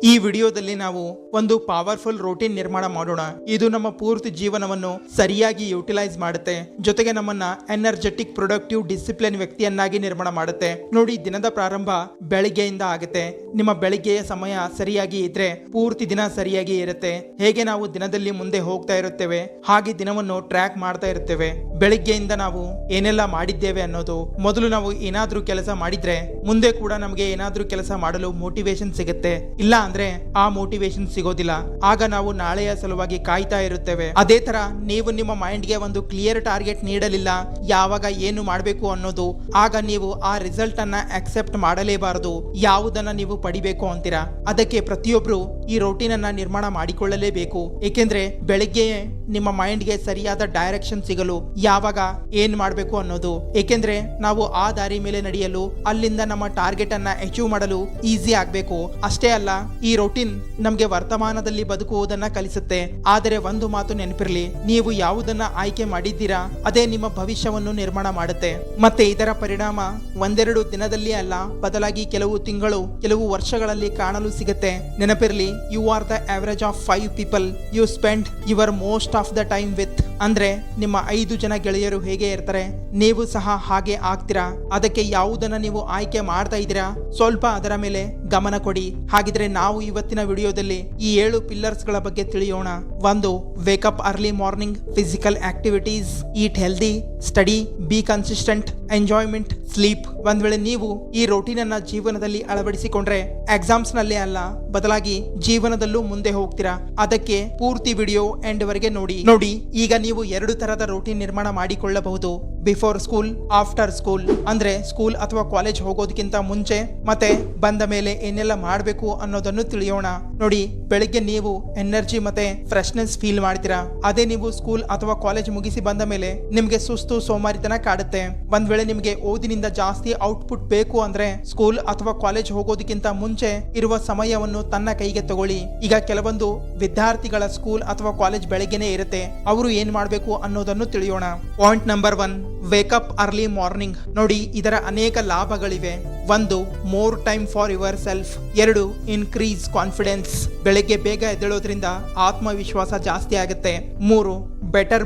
ಈ ವಿಡಿಯೋದಲ್ಲಿ ನಾವು ಒಂದು ಪವರ್ಫುಲ್ ರೂಟೀನ್ ನಿರ್ಮಾಣ ಮಾಡೋಣ. ಇದು ನಮ್ಮ ಪೂರ್ತಿ ಜೀವನವನ್ನು ಸರಿಯಾಗಿ ಯುಟಿಲೈಸ್ ಮಾಡುತ್ತೆ, ಜೊತೆಗೆ ನಮ್ಮನ್ನ ಎನರ್ಜೆಟಿಕ್, ಪ್ರೊಡಕ್ಟಿವ್, ಡಿಸಿಪ್ಲಿನ್ ವ್ಯಕ್ತಿಯನ್ನಾಗಿ ನಿರ್ಮಾಣ ಮಾಡುತ್ತೆ. ನೋಡಿ, ದಿನದ ಪ್ರಾರಂಭ ಬೆಳಿಗ್ಗೆಯಿಂದ ಆಗುತ್ತೆ. ನಿಮ್ಮ ಬೆಳಿಗ್ಗೆಯ ಸಮಯ ಸರಿಯಾಗಿ ಇದ್ರೆ ಪೂರ್ತಿ ದಿನ ಸರಿಯಾಗಿ ಇರುತ್ತೆ. ಹೇಗೆ ನಾವು ದಿನದಲ್ಲಿ ಮುಂದೆ ಹೋಗ್ತಾ ಇರುತ್ತೇವೆ ಹಾಗೆ ದಿನವನ್ನು ಟ್ರ್ಯಾಕ್ ಮಾಡ್ತಾ ಇರುತ್ತೇವೆ. ಬೆಳಿಗ್ಗೆಯಿಂದ ನಾವು ಏನೆಲ್ಲ ಮಾಡಿದ್ದೇವೆ ಅನ್ನೋದು, ಮೊದಲು ನಾವು ಏನಾದ್ರೂ ಕೆಲಸ ಮಾಡಿದ್ರೆ ಮುಂದೆ ಕೂಡ ನಮಗೆ ಏನಾದ್ರೂ ಕೆಲಸ ಮಾಡಲು ಮೋಟಿವೇಶನ್ ಸಿಗುತ್ತೆ. ಇಲ್ಲ ಅಂದ್ರೆ ಆ ಮೋಟಿವೇಶನ್ ಸಿಗೋದಿಲ್ಲ. ಆಗ ನಾವು ನಾಳೆಯ ಸಲುವಾಗಿ ಕಾಯ್ತಾ ಇರುತ್ತೇವೆ. ಅದೇ ತರ ನೀವು ನಿಮ್ಮ ಮೈಂಡ್ಗೆ ಒಂದು ಕ್ಲಿಯರ್ ಟಾರ್ಗೆಟ್ ನೀಡಲಿಲ್ಲ, ಯಾವಾಗ ಏನು ಮಾಡಬೇಕು ಅನ್ನೋದು, ಆಗ ನೀವು ಆ ರಿಸಲ್ಟ್ ಅನ್ನ ಅಕ್ಸೆಪ್ಟ್ ಮಾಡಲೇಬಾರದು. ಯಾವುದನ್ನ ನೀವು ಪಡಿಬೇಕು ಅಂತೀರಾ ಅದಕ್ಕೆ ಪ್ರತಿಯೊಬ್ರು ಈ ರೂಟೀನ್ ಅನ್ನ ನಿರ್ಮಾಣ ಮಾಡಿಕೊಳ್ಳಲೇಬೇಕು. ಏಕೆಂದ್ರೆ ಬೆಳಿಗ್ಗೆ ನಿಮ್ಮ ಮೈಂಡ್ಗೆ ಸರಿಯಾದ ಡೈರೆಕ್ಷನ್ ಸಿಗಲು ಯಾವಾಗ ಏನ್ ಮಾಡಬೇಕು ಅನ್ನೋದು, ಏಕೆಂದ್ರೆ ನಾವು ಆ ದಾರಿ ಮೇಲೆ ನಡೆಯಲು, ಅಲ್ಲಿಂದ ನಮ್ಮ ಟಾರ್ಗೆಟ್ ಅನ್ನ ಅಚೀವ್ ಮಾಡಲು ಈಸಿ ಆಗ್ಬೇಕು. ಅಷ್ಟೇ ಅಲ್ಲ, ಈ ರೂಟೀನ್ ನಮ್ಗೆ ವರ್ತಮಾನದಲ್ಲಿ ಬದುಕುವುದನ್ನ ಕಲಿಸುತ್ತೆ. ಆದರೆ ಒಂದು ಮಾತು ನೆನಪಿರ್ಲಿ, ನೀವು ಯಾವುದನ್ನ ಆಯ್ಕೆ ಮಾಡಿದ್ದೀರಾ ಅದೇ ನಿಮ್ಮ ಭವಿಷ್ಯವನ್ನು ನಿರ್ಮಾಣ ಮಾಡುತ್ತೆ. ಮತ್ತೆ ಇದರ ಪರಿಣಾಮ ಒಂದೆರಡು ದಿನದಲ್ಲಿ ಅಲ್ಲ, ಬದಲಾಗಿ ಕೆಲವು ತಿಂಗಳು, ಕೆಲವು ವರ್ಷಗಳಲ್ಲಿ ಕಾಣಲು ಸಿಗುತ್ತೆ. ನೆನಪಿರ್ಲಿ, you are the average of 5 people you spend your most of the time with. ಅಂದ್ರೆ ನಿಮ್ಮ 5 ಜನ ಗೆಳೆಯರು ಹೇಗೆ ಇರ್ತಾರೆ, ನೀವು ಸಹ ಹಾಗೆ ಆಗ್ತೀರಾ. ಅದಕ್ಕೆ ಯಾವುದನ್ನ ನೀವು ಆಯ್ಕೆ ಮಾಡ್ತಾ ಇದ್ದೀರಾ, ಸ್ವಲ್ಪ ಅದರ ಮೇಲೆ ಗಮನ ಕೊಡಿ. ಹಾಗಿದ್ರೆ ನಾವು ಇವತ್ತಿನ ವಿಡಿಯೋದಲ್ಲಿ ಈ 7 ಪಿಲ್ಲರ್ಸ್ ಗಳ ಬಗ್ಗೆ ತಿಳಿಯೋಣ. 1. Wake up early morning, physical activities, eat healthy, study, B consistent, enjoyment, sleep. ಒಂದ್ ವೇಳೆ ನೀವು ಈ ರೂಟೀನ್ ಅನ್ನ ಜೀವನದಲ್ಲಿ ಅಳವಡಿಸಿಕೊಂಡ್ರೆ ಎಕ್ಸಾಮ್ಸ್ ನಲ್ಲೇ ಅಲ್ಲ, ಬದಲಾಗಿ ಜೀವನದಲ್ಲೂ ಮುಂದೆ ಹೋಗ್ತೀರಾ. ಅದಕ್ಕೆ ಪೂರ್ತಿ ವಿಡಿಯೋ ಎಂಡ್ ವರೆಗೆ ನೋಡಿ. ಈಗ ನೀವು 2 ತರದ ರೂಟೀನ್ ನಿರ್ಮಾಣ ಮಾಡಿಕೊಳ್ಳಬಹುದು. Before school, after school. ಅಂದ್ರೆ ಸ್ಕೂಲ್ ಅಥವಾ ಕಾಲೇಜ್ ಹೋಗೋದಕ್ಕಿಂತ ಮುಂಚೆ ಮತ್ತೆ ಬಂದ ಮೇಲೆ ಏನೆಲ್ಲ ಮಾಡಬೇಕು ಅನ್ನೋದನ್ನು ತಿಳಿಯೋಣ. ನೋಡಿ, ಬೆಳಿಗ್ಗೆ ನೀವು ಎನರ್ಜಿ ಮತ್ತೆ ಫ್ರೆಶ್ನೆಸ್ ಫೀಲ್ ಮಾಡ್ತೀರಾ. ಅದೇ ನೀವು ಸ್ಕೂಲ್ ಅಥವಾ ಕಾಲೇಜ್ ಮುಗಿಸಿ ಬಂದ ಮೇಲೆ ನಿಮ್ಗೆ ಸುಸ್ತು, ಸೋಮಾರಿತನ ಕಾಡುತ್ತೆ. ಒಂದ್ ವೇಳೆ ನಿಮ್ಗೆ ಓದಿನಿಂದ ಜಾಸ್ತಿ ಔಟ್ಪುಟ್ ಬೇಕು ಅಂದ್ರೆ ಸ್ಕೂಲ್ ಅಥವಾ ಕಾಲೇಜ್ ಹೋಗೋದಕ್ಕಿಂತ ಮುಂಚೆ ಇರುವ ಸಮಯವನ್ನು ತನ್ನ ಕೈಗೆ ತಗೊಳ್ಳಿ. ಈಗ ಕೆಲವೊಂದು ವಿದ್ಯಾರ್ಥಿಗಳ ಸ್ಕೂಲ್ ಅಥವಾ ಕಾಲೇಜ್ ಬೆಳಗ್ಗೆನೆ ಇರುತ್ತೆ, ಅವರು ಏನ್ ಮಾಡ್ಬೇಕು ಅನ್ನೋದನ್ನು ತಿಳಿಯೋಣ. Point number 1, wake up early morning. ನೋಡಿ, ಇದರ ಅನೇಕ ಲಾಭಗಳಿವೆ. 1. More time for your self. 2. Increase confidence. ಬೆಳಗ್ಗೆ ಬೇಗ ಎದ್ದೇಳೋದ್ರಿಂದ ಆತ್ಮವಿಶ್ವಾಸ ಜಾಸ್ತಿ ಆಗುತ್ತೆ. 3. ಬೆಟರ್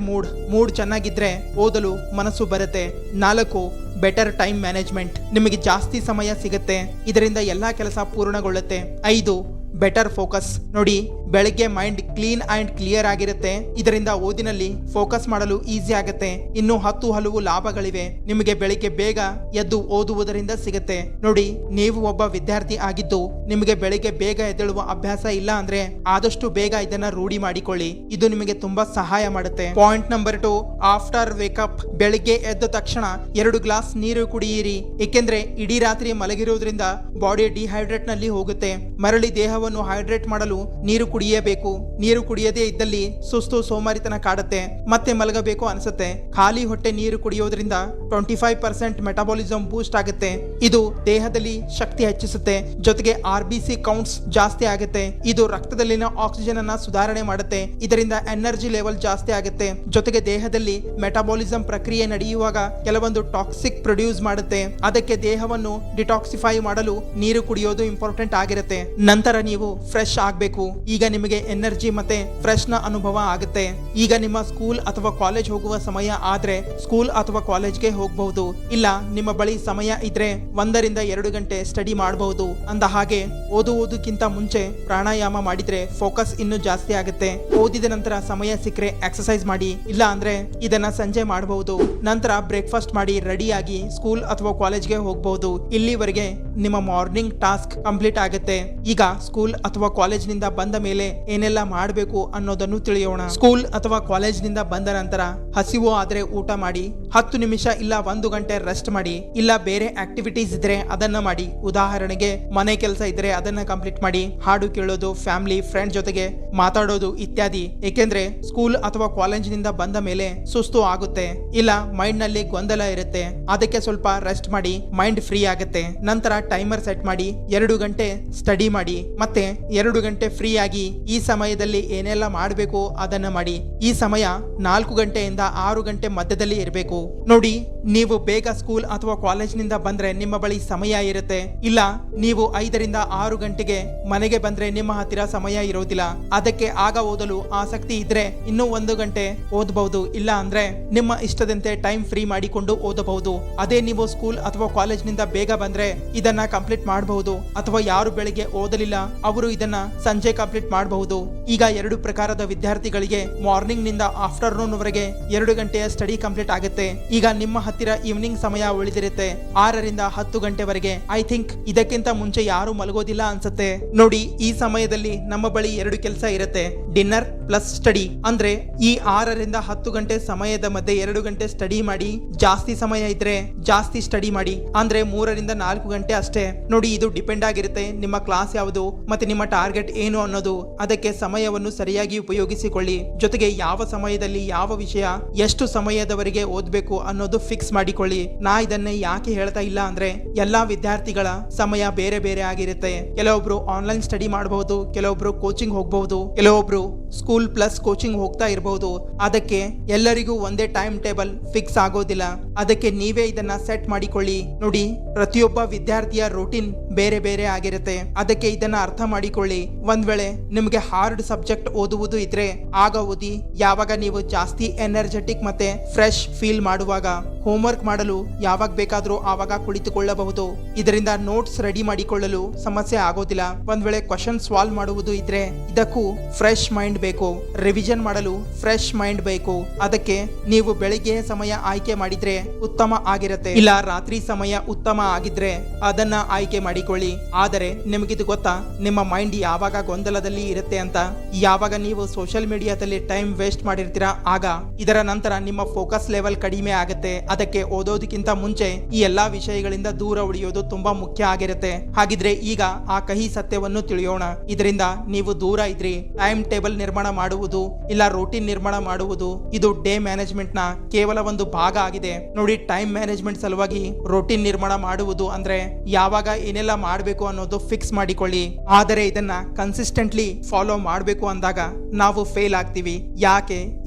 ಮೂಡ್ ಚೆನ್ನಾಗಿದ್ರೆ ಓದಲು ಮನಸ್ಸು ಬರುತ್ತೆ. 4. Better time management. ನಿಮಗೆ ಜಾಸ್ತಿ ಸಮಯ ಸಿಗುತ್ತೆ, ಇದರಿಂದ ಎಲ್ಲಾ ಕೆಲಸ ಪೂರ್ಣಗೊಳ್ಳುತ್ತೆ. 5. Better focus. ನೋಡಿ, ಬೆಳಗ್ಗೆ ಮೈಂಡ್ ಕ್ಲೀನ್ ಅಂಡ್ ಕ್ಲಿಯರ್ ಆಗಿರುತ್ತೆ, ಇದರಿಂದ ಓದಿನಲ್ಲಿ ಫೋಕಸ್ ಮಾಡಲು ಈಸಿ ಆಗುತ್ತೆ. ಇನ್ನು 10 ಹಲವು ಲಾಭಗಳಿವೆ ನಿಮಗೆ ಬೆಳಿಗ್ಗೆ ಬೇಗ ಎದ್ದು ಓದುವುದರಿಂದ ಸಿಗುತ್ತೆ. ನೋಡಿ, ನೀವು ಒಬ್ಬ ವಿದ್ಯಾರ್ಥಿ ಆಗಿದ್ದು ನಿಮಗೆ ಬೆಳಿಗ್ಗೆ ಬೇಗ ಎದ್ದೇಳುವ ಅಭ್ಯಾಸ ಇಲ್ಲ ಅಂದ್ರೆ ಆದಷ್ಟು ಬೇಗ ಇದನ್ನ ರೂಢಿ ಮಾಡಿಕೊಳ್ಳಿ. ಇದು ನಿಮಗೆ ತುಂಬಾ ಸಹಾಯ ಮಾಡುತ್ತೆ. Point number 2, after wake up. ಬೆಳಿಗ್ಗೆ ಎದ್ದ ತಕ್ಷಣ 2 ಗ್ಲಾಸ್ ನೀರು ಕುಡಿಯಿರಿ. ಏಕೆಂದ್ರೆ ಇಡೀ ರಾತ್ರಿ ಮಲಗಿರೋದ್ರಿಂದ ಬಾಡಿ ಡಿಹೈಡ್ರೇಟ್ ನಲ್ಲಿ ಹೋಗುತ್ತೆ. ಮರಳಿ ದೇಹವನ್ನು ಹೈಡ್ರೇಟ್ ಮಾಡಲು ನೀರು ಕುಡಿಯಬೇಕು. ನೀರು ಕುಡಿಯದೇ ಇದ್ದಲ್ಲಿ ಸುಸ್ತು, ಸೋಮಾರಿತನ ಕಾಡುತ್ತೆ, ಮತ್ತೆ ಮಲಗಬೇಕು ಅನಿಸುತ್ತೆ. ಖಾಲಿ ಹೊಟ್ಟೆ ನೀರು ಕುಡಿಯೋದ್ರಿಂದ 25% ಮೆಟಾಬಾಲಿಸಮ್ ಬೂಸ್ಟ್ ಆಗುತ್ತೆ. ಇದು ದೇಹದಲ್ಲಿ ಶಕ್ತಿ ಹೆಚ್ಚಿಸುತ್ತೆ, ಜೊತೆಗೆ RBC ಕೌಂಟ್ಸ್ ಜಾಸ್ತಿ ಆಗುತ್ತೆ. ಇದು ರಕ್ತದಲ್ಲಿನ ಆಕ್ಸಿಜನ್ ಅನ್ನ ಸುಧಾರಣೆ ಮಾಡುತ್ತೆ, ಇದರಿಂದ ಎನರ್ಜಿ ಲೆವೆಲ್ ಜಾಸ್ತಿ ಆಗುತ್ತೆ. ಜೊತೆಗೆ ದೇಹದಲ್ಲಿ ಮೆಟಾಬಾಲಿಸಮ್ ಪ್ರಕ್ರಿಯೆ ನಡೆಯುವಾಗ ಕೆಲವೊಂದು ಟಾಕ್ಸಿಕ್ ಪ್ರೊಡ್ಯೂಸ್ ಮಾಡುತ್ತೆ, ಅದಕ್ಕೆ ದೇಹವನ್ನು ಡಿಟಾಕ್ಸಿಫೈ ಮಾಡಲು ನೀರು ಕುಡಿಯೋದು ಇಂಪಾರ್ಟೆಂಟ್ ಆಗಿರುತ್ತೆ. ನಂತರ ನೀವು ಫ್ರೆಶ್ ಆಗಬೇಕು. ಈಗ ನಿಮಗೆ ಎನರ್ಜಿ ಮತ್ತೆ ಫ್ರೆಶ್ ನ ಅನುಭವ ಆಗುತ್ತೆ. ಈಗ ನಿಮ್ಮ ಸ್ಕೂಲ್ ಅಥವಾ ಕಾಲೇಜ್ ಹೋಗುವ ಸಮಯ ಆದ್ರೆ ಸ್ಕೂಲ್ ಅಥವಾ ಕಾಲೇಜ್ಗೆ ಹೋಗಬಹುದು. ಇಲ್ಲ, ನಿಮ್ಮ ಬಳಿ ಸಮಯ ಇದ್ರೆ 1 ರಿಂದ 2 ಗಂಟೆ ಸ್ಟಡಿ ಮಾಡಬಹುದು. ಅಂದ ಹಾಗೆ ಓದುವುದಕ್ಕಿಂತ ಮುಂಚೆ ಪ್ರಾಣಾಯಾಮ ಮಾಡಿದ್ರೆ ಫೋಕಸ್ ಇನ್ನೂ ಜಾಸ್ತಿ ಆಗುತ್ತೆ. ಓದಿದ ನಂತರ ಸಮಯ ಸಿಕ್ಕರೆ ಎಕ್ಸರ್ಸೈಸ್ ಮಾಡಿ, ಇಲ್ಲ ಅಂದ್ರೆ ಇದನ್ನ ಸಂಜೆ ಮಾಡಬಹುದು. ನಂತರ ಬ್ರೇಕ್ಫಾಸ್ಟ್ ಮಾಡಿ ರೆಡಿಯಾಗಿ ಸ್ಕೂಲ್ ಅಥವಾ ಕಾಲೇಜ್ಗೆ ಹೋಗಬಹುದು. ಇಲ್ಲಿವರೆಗೆ ನಿಮ್ಮ ಮಾರ್ನಿಂಗ್ ಟಾಸ್ಕ್ ಕಂಪ್ಲೀಟ್ ಆಗುತ್ತೆ. ಈಗ ಸ್ಕೂಲ್ ಅಥವಾ ಕಾಲೇಜ್ ನಿಂದ ಬಂದ ಮೇಲೆ ಏನೆಲ್ಲ ಮಾಡಬೇಕು ಅನ್ನೋದನ್ನು ತಿಳಿಯೋಣ. ಸ್ಕೂಲ್ ಅಥವಾ ಕಾಲೇಜ್ ನಿಂದ ಬಂದ ನಂತರ ಹಸಿವು ಆದ್ರೆ ಊಟ ಮಾಡಿ, 10 ನಿಮಿಷ ಇಲ್ಲ 1 ಗಂಟೆ ರೆಸ್ಟ್ ಮಾಡಿ, ಇಲ್ಲ ಬೇರೆ ಆಕ್ಟಿವಿಟೀಸ್ ಇದ್ರೆ ಅದನ್ನ ಮಾಡಿ. ಉದಾಹರಣೆಗೆ ಮನೆ ಕೆಲಸ ಇದ್ರೆ ಅದನ್ನ ಕಂಪ್ಲೀಟ್ ಮಾಡಿ, ಹಾಡು ಕೇಳೋದು, ಫ್ಯಾಮಿಲಿ ಫ್ರೆಂಡ್ ಜೊತೆಗೆ ಮಾತಾಡೋದು ಇತ್ಯಾದಿ. ಏಕೆಂದ್ರೆ ಸ್ಕೂಲ್ ಅಥವಾ ಕಾಲೇಜ್ ನಿಂದ ಬಂದ ಮೇಲೆ ಸುಸ್ತು ಆಗುತ್ತೆ, ಇಲ್ಲ ಮೈಂಡ್ ನಲ್ಲಿ ಗೊಂದಲ ಇರುತ್ತೆ. ಅದಕ್ಕೆ ಸ್ವಲ್ಪ ರೆಸ್ಟ್ ಮಾಡಿ, ಮೈಂಡ್ ಫ್ರೀ ಆಗುತ್ತೆ. ನಂತರ ಟೈಮರ್ ಸೆಟ್ ಮಾಡಿ 2 ಗಂಟೆ ಸ್ಟಡಿ ಮಾಡಿ ಮತ್ತೆ 2 ಗಂಟೆ ಫ್ರೀ ಆಗಿ ಈ ಸಮಯದಲ್ಲಿ ಏನೆಲ್ಲ ಮಾಡಬೇಕು ಅದನ್ನ ಮಾಡಿ. ಈ ಸಮಯ 4 ಗಂಟೆಯಿಂದ 6 ಗಂಟೆ ಮಧ್ಯದಲ್ಲಿ ಇರಬೇಕು. ನೋಡಿ, ನೀವು ಬೇಗ ಸ್ಕೂಲ್ ಅಥವಾ ಕಾಲೇಜ್ನಿಂದ ಬಂದ್ರೆ ನಿಮ್ಮ ಬಳಿ ಸಮಯ ಇರುತ್ತೆ. ಇಲ್ಲ, ನೀವು 5ರಿಂದ 6 ಗಂಟೆಗೆ ಮನೆಗೆ ಬಂದ್ರೆ ನಿಮ್ಮ ಹತ್ತಿರ ಸಮಯ ಇರೋದಿಲ್ಲ. ಅದಕ್ಕೆ ಆಗ ಓದಲು ಆಸಕ್ತಿ ಇದ್ರೆ ಇನ್ನೂ 1 ಗಂಟೆ ಓದಬಹುದು. ಇಲ್ಲ ಅಂದ್ರೆ ನಿಮ್ಮ ಇಷ್ಟದಂತೆ ಟೈಮ್ ಫ್ರೀ ಮಾಡಿಕೊಂಡು ಓದಬಹುದು. ಅದೇ ನೀವು ಸ್ಕೂಲ್ ಅಥವಾ ಕಾಲೇಜ್ನಿಂದ ಬೇಗ ಬಂದ್ರೆ ಇದನ್ನ ಕಂಪ್ಲೀಟ್ ಮಾಡಬಹುದು. ಅಥವಾ ಯಾರು ಬೆಳಿಗ್ಗೆ ಓದಲಿಲ್ಲ ಅವರು ಇದನ್ನ ಸಂಜೆ ಕಂಪ್ಲೀಟ್ ಮಾಡಬಹುದು. ಈಗ 2 ಪ್ರಕಾರದ ವಿದ್ಯಾರ್ಥಿಗಳಿಗೆ ಮಾರ್ನಿಂಗ್ ನಿಂದ ಆಫ್ಟರ್ನೂನ್ ವರೆಗೆ 2 ಗಂಟೆಯ ಸ್ಟಡಿ ಕಂಪ್ಲೀಟ್ ಆಗುತ್ತೆ. ಈಗ ನಿಮ್ಮ ಹತ್ತಿರ ಈವ್ನಿಂಗ್ ಸಮಯ ಉಳಿದಿರುತ್ತೆ 6ರಿಂದ 10 ಗಂಟೆವರೆಗೆ. ಐ ಥಿಂಕ್ ಇದಕ್ಕಿಂತ ಮುಂಚೆ ಯಾರು ಮಲಗೋದಿಲ್ಲ ಅನ್ಸುತ್ತೆ. ನೋಡಿ, ಈ ಸಮಯದಲ್ಲಿ ನಮ್ಮ ಬಳಿ 2 ಕೆಲಸ ಇರುತ್ತೆ, ಡಿನ್ನರ್ ಪ್ಲಸ್ ಸ್ಟಡಿ. ಅಂದ್ರೆ ಈ 6ರಿಂದ 10 ಗಂಟೆ ಸಮಯದ ಮಧ್ಯೆ 2 ಗಂಟೆ ಸ್ಟಡಿ ಮಾಡಿ. ಜಾಸ್ತಿ ಸಮಯ ಇದ್ರೆ ಜಾಸ್ತಿ ಸ್ಟಡಿ ಮಾಡಿ, ಅಂದ್ರೆ 3ರಿಂದ 4 ಗಂಟೆ ಅಷ್ಟೇ. ನೋಡಿ, ಇದು ಡಿಪೆಂಡ್ ಆಗಿರುತ್ತೆ ನಿಮ್ಮ ಕ್ಲಾಸ್ ಯಾವುದು ಮತ್ತೆ ನಿಮ್ಮ ಟಾರ್ಗೆಟ್ ಏನು ಅನ್ನೋದು. ಅದಕ್ಕೆ ಸಮಯವನ್ನು ಸರಿಯಾಗಿ ಉಪಯೋಗಿಸಿಕೊಳ್ಳಿ. ಜೊತೆಗೆ ಯಾವ ಸಮಯದಲ್ಲಿ ಯಾವ ವಿಷಯ ಎಷ್ಟು ಸಮಯದವರೆಗೆ ಓದ್ಬೇಕು ಅನ್ನೋದು ಫಿಕ್ಸ್ ಮಾಡಿಕೊಳ್ಳಿ. ನಾ ಇದನ್ನೇ ಯಾಕೆ ಹೇಳ್ತಾ ಇಲ್ಲ ಅಂದ್ರೆ ಎಲ್ಲಾ ವಿದ್ಯಾರ್ಥಿಗಳ ಸಮಯ ಬೇರೆ ಬೇರೆ ಆಗಿರುತ್ತೆ. ಕೆಲವೊಬ್ರು ಆನ್ಲೈನ್ ಸ್ಟಡಿ ಮಾಡಬಹುದು, ಕೆಲವೊಬ್ರು ಕೋಚಿಂಗ್ ಹೋಗಬಹುದು, ಕೆಲವೊಬ್ರು ಸ್ಕೂಲ್ ಪ್ಲಸ್ ಕೋಚಿಂಗ್ ಹೋಗ್ತಾ ಇರಬಹುದು. ಅದಕ್ಕೆ ಎಲ್ಲರಿಗೂ ಒಂದೇ ಟೈಮ್ ಟೇಬಲ್ ಫಿಕ್ಸ್ ಆಗೋದಿಲ್ಲ. ಅದಕ್ಕೆ ನೀವೇ ಇದನ್ನ ಸೆಟ್ ಮಾಡಿಕೊಳ್ಳಿ. ನೋಡಿ, ಪ್ರತಿಯೊಬ್ಬ ವಿದ್ಯಾರ್ಥಿಯ ರೂಟೀನ್ ಬೇರೆ ಬೇರೆ ಆಗಿರುತ್ತೆ. ಅದಕ್ಕೆ ಇದನ್ನ ಅರ್ಥ ಮಾಡಿಕೊಳ್ಳಿ. ಒಂದ್ ವೇಳೆ ನಿಮಗೆ ಹಾರ್ಡ್ ಸಬ್ಜೆಕ್ಟ್ ಓದುವುದು ಇದ್ರೆ ಆಗ ಓದಿ. ಯಾವಾಗ ನೀವು ಜಾಸ್ತಿ ಎನರ್ಜೆಟಿಕ್ ಮತ್ತೆ ಫ್ರೆಶ್ ಫೀಲ್ ಮಾಡುವಾಗ ಹೋಮ್ವರ್ಕ್ ಮಾಡಲು ಯಾವಾಗ ಬೇಕಾದ್ರೂ ಆವಾಗ ಕುಳಿತುಕೊಳ್ಳಬಹುದು. ಇದರಿಂದ ನೋಟ್ಸ್ ರೆಡಿ ಮಾಡಿಕೊಳ್ಳಲು ಸಮಸ್ಯೆ ಆಗೋದಿಲ್ಲ. ಒಂದ್ ವೇಳೆ ಕ್ವಶನ್ ಸಾಲ್ವ್ ಮಾಡುವುದು ಇದ್ರೆ ಇದಕ್ಕೂ ಫ್ರೆಶ್ ಮೈಂಡ್ ಬೇಕು. ರಿವಿಷನ್ ಮಾಡಲು ಫ್ರೆಶ್ ಮೈಂಡ್ ಬೇಕು. ಅದಕ್ಕೆ ನೀವು ಬೆಳಿಗ್ಗೆ ಸಮಯ ಆಯ್ಕೆ ಮಾಡಿದ್ರೆ ಉತ್ತಮ ಆಗಿರುತ್ತೆ. ಇಲ್ಲ ರಾತ್ರಿ ಸಮಯ ಉತ್ತಮ ಆಗಿದ್ರೆ ಅದನ್ನ ಆಯ್ಕೆ ಮಾಡಿಕೊಳ್ಳಿ. ಆದರೆ ನಿಮಗಿದು ಗೊತ್ತಾ, ನಿಮ್ಮ ಮೈಂಡ್ ಯಾವಾಗ ಗೊಂದಲದಲ್ಲಿ ಇರುತ್ತೆ ಅಂತ. ಯಾವಾಗ ನೀವು ಸೋಷಿಯಲ್ ಮೀಡಿಯಾದಲ್ಲಿ ಟೈಮ್ ವೇಸ್ಟ್ ಮಾಡಿರ್ತೀರಾ ಆಗ ಇದರ ನಂತರ ನಿಮ್ಮ ಫೋಕಸ್ ಲೆವೆಲ್ ಕಡಿಮೆ ಆಗುತ್ತೆ. ಅದಕ್ಕೆ ಓದೋದಕ್ಕಿಂತ ಮುಂಚೆ ಈ ಎಲ್ಲಾ ವಿಷಯಗಳಿಂದ ದೂರ ಉಳಿಯೋದು ತುಂಬಾ ಮುಖ್ಯ ಆಗಿರುತ್ತೆ. ಹಾಗಿದ್ರೆ ಈಗ ಆ ಕಹಿ ಸತ್ಯವನ್ನು ತಿಳಿಯೋಣ. ಇದರಿಂದ ನೀವು ದೂರ ಇದ್ರಿ. ಟೈಮ್ ಟೇಬಲ್ ನಿರ್ಮಾಣ ಮಾಡುವುದು ಇಲ್ಲ ರೂಟೀನ್ ನಿರ್ಮಾಣ ಮಾಡುವುದು ಇದು ಡೇ ಮ್ಯಾನೇಜ್ಮೆಂಟ್ ನ ಕೇವಲ ಒಂದು ಭಾಗ ಆಗಿದೆ. ನೋಡಿ, ಟೈಮ್ ಮ್ಯಾನೇಜ್ಮೆಂಟ್ ಸಲುವಾಗಿ ರೂಟೀನ್ ನಿರ್ಮಾಣ ಮಾಡುವುದು ಅಂದ್ರೆ ಯಾವಾಗ ಏನೆಲ್ಲ ಮಾಡಬೇಕು ಅನ್ನೋದು ಫಿಕ್ಸ್ ಮಾಡಿಕೊಳ್ಳಿ. ಆದರೆ ಇದನ್ನ ಕನ್ಸಿಸ್ಟೆಂಟ್ಲಿ ಫಾಲೋ ಮಾಡಬೇಕು ಅಂದಾಗ ನಾವು ಫೇಲ್ ಆಗ್ತೀವಿ.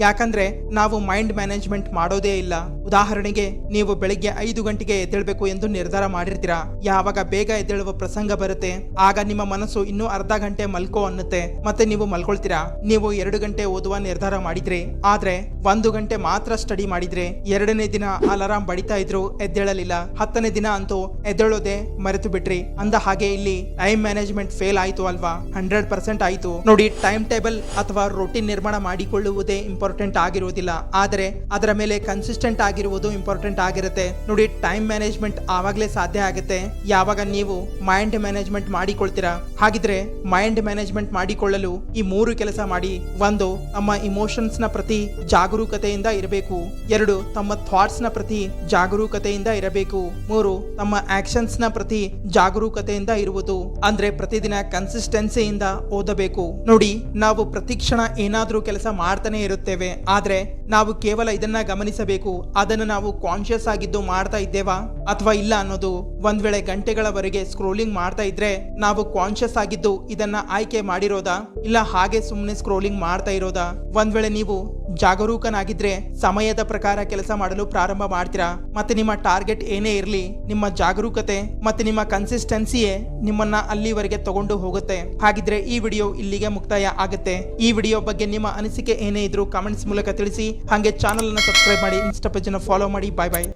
ಯಾಕಂದ್ರೆ ನಾವು ಮೈಂಡ್ ಮ್ಯಾನೇಜ್ಮೆಂಟ್ ಮಾಡೋದೇ ಇಲ್ಲ. ಉದಾಹರಣೆಗೆ, ನೀವು ಬೆಳಿಗ್ಗೆ 5 ಗಂಟೆಗೆ ಎದ್ದೇಳಬೇಕು ಎಂದು ನಿರ್ಧಾರ ಮಾಡಿರ್ತೀರಾ. ಯಾವಾಗ ಬೇಗ ಎದ್ದೇಳುವ ಪ್ರಸಂಗ ಬರುತ್ತೆ ಆಗ ನಿಮ್ಮ ಮನಸ್ಸು ಇನ್ನೂ ಅರ್ಧ ಗಂಟೆ ಮಲ್ಕೋ ಅನ್ನುತ್ತೆ. ಮತ್ತೆ ನೀವು ಮಲ್ಕೊಳ್ತೀರಾ. ನೀವು 2 ಗಂಟೆ ಓದುವ ನಿರ್ಧಾರ ಮಾಡಿದ್ರೆ ಆದ್ರೆ 1 ಗಂಟೆ ಮಾತ್ರ ಸ್ಟಡಿ ಮಾಡಿದ್ರೆ 2ನೇ ದಿನ ಅಲಾರಾಮ್ ಬಡಿತಾ ಇದ್ರು ಎದ್ದೇಳಲಿಲ್ಲ. 10ನೇ ದಿನ ಅಂತೂ ಎದ್ದೇಳೋದೆ ಮರೆತು ಬಿಟ್ರಿ. ಅಂದ ಹಾಗೆ ಇಲ್ಲಿ ಟೈಮ್ ಮ್ಯಾನೇಜ್ಮೆಂಟ್ ಫೇಲ್ ಆಯ್ತು ಅಲ್ವಾ? 100% ಆಯ್ತು. ನೋಡಿ, ಟೈಮ್ ಟೇಬಲ್ ಅಥವಾ ರೂಟೀನ್ ನಿರ್ಮಾಣ ಮಾಡಿಕೊಳ್ಳುವುದೇ ಇಂಪಾರ್ಟೆಂಟ್ ಆಗಿರುವುದಿಲ್ಲ, ಆದರೆ ಅದರ ಮೇಲೆ ಕನ್ಸಿಸ್ಟೆಂಟ್ ಆಗಿರುವುದು ಇಂಪಾರ್ಟೆಂಟ್ ಆಗಿರುತ್ತೆ. ನೋಡಿ, ಟೈಮ್ ಮ್ಯಾನೇಜ್ಮೆಂಟ್ ಆವಾಗಲೇ ಸಾಧ್ಯ ಆಗುತ್ತೆ ಯಾವಾಗ ನೀವು ಮೈಂಡ್ ಮ್ಯಾನೇಜ್ಮೆಂಟ್ ಮಾಡಿಕೊಳ್ತೀರಾ. ಹಾಗಿದ್ರೆ ಮೈಂಡ್ ಮ್ಯಾನೇಜ್ಮೆಂಟ್ ಮಾಡಿಕೊಳ್ಳಲು ಈ 3 ಕೆಲಸ ಮಾಡಿ. 1, ತಮ್ಮ ಇಮೋಷನ್ಸ್ ನ ಪ್ರತಿ ಜಾಗರೂಕತೆಯಿಂದ ಇರಬೇಕು. 2, ತಮ್ಮ ಥಾಟ್ಸ್ ನ ಪ್ರತಿ ಜಾಗರೂಕತೆಯಿಂದ ಇರಬೇಕು. 3, ತಮ್ಮ ಆಕ್ಷನ್ಸ್ ನ ಪ್ರತಿ ಜಾಗರೂಕತೆಯಿಂದ ಇರುವುದು. ಅಂದ್ರೆ ಪ್ರತಿದಿನ ಕನ್ಸಿಸ್ಟೆನ್ಸಿಯಿಂದ ಓದಬೇಕು. ನೋಡಿ, ನಾವು ಪ್ರತಿಕ್ಷಣ ಏನಾದ್ರೂ ಕೆಲಸ ಮಾಡ್ತಾನೆ ಇರುತ್ತೇವೆ, ಆದ್ರೆ ನಾವು ಕೇವಲ ಇದನ್ನ ಗಮನಿಸಬೇಕು. ಅದನ್ನು ನಾವು ಕಾನ್ಶಿಯಸ್ ಆಗಿದ್ದು ಮಾಡ್ತಾ ಇದ್ದೇವಾ ಅಥವಾ ಇಲ್ಲ ಅನ್ನೋದು. ಒಂದ್ ವೇಳೆ ಗಂಟೆಗಳವರೆಗೆ ಸ್ಕ್ರೋಲಿಂಗ್ ಮಾಡ್ತಾ ಇದ್ರೆ ನಾವು ಕಾನ್ಶಿಯಸ್ ಆಗಿದ್ದು ಇದನ್ನ ಆಯ್ಕೆ ಮಾಡಿರೋದಾ ಇಲ್ಲ ಹಾಗೆ ಸುಮ್ಮನೆ ಸ್ಕ್ರೋಲಿಂಗ್ ಮಾಡ್ತಾ ಇರೋದಾ? ಒಂದ್ ವೇಳೆ ನೀವು ಜಾಗರೂಕನಾಗಿದ್ರೆ ಸಮಯದ ಪ್ರಕಾರ ಕೆಲಸ ಮಾಡಲು ಪ್ರಾರಂಭ ಮಾಡ್ತೀರಾ. ಮತ್ತೆ ನಿಮ್ಮ ಟಾರ್ಗೆಟ್ ಏನೇ ಇರಲಿ, ನಿಮ್ಮ ಜಾಗರೂಕತೆ ಮತ್ತೆ ನಿಮ್ಮ ಕನ್ಸಿಸ್ಟೆನ್ಸಿಯೇ ನಿಮ್ಮನ್ನ ಅಲ್ಲಿವರೆಗೆ ತಗೊಂಡು ಹೋಗುತ್ತೆ. ಹಾಗಿದ್ರೆ ಈ ವಿಡಿಯೋ ಇಲ್ಲಿಗೆ ಮುಕ್ತಾಯ ಆಗುತ್ತೆ. ಈ ವಿಡಿಯೋ ಬಗ್ಗೆ ನಿಮ್ಮ ಅನಿಸಿಕೆ ಏನೇ ಇದ್ರೂ ಕಮೆಂಟ್ಸ್ ಮೂಲಕ ತಿಳಿಸಿ. ಹಾಗೆ ಚಾನಲ್ ಅನ್ನು ಸಬ್ಸ್ಕ್ರೈಬ್ ಮಾಡಿ, ಇನ್ಸ್ಟಾ ಪೇಜ್ ಅನ್ನು ಫಾಲೋ ಮಾಡಿ. ಬಾಯ್ ಬಾಯ್.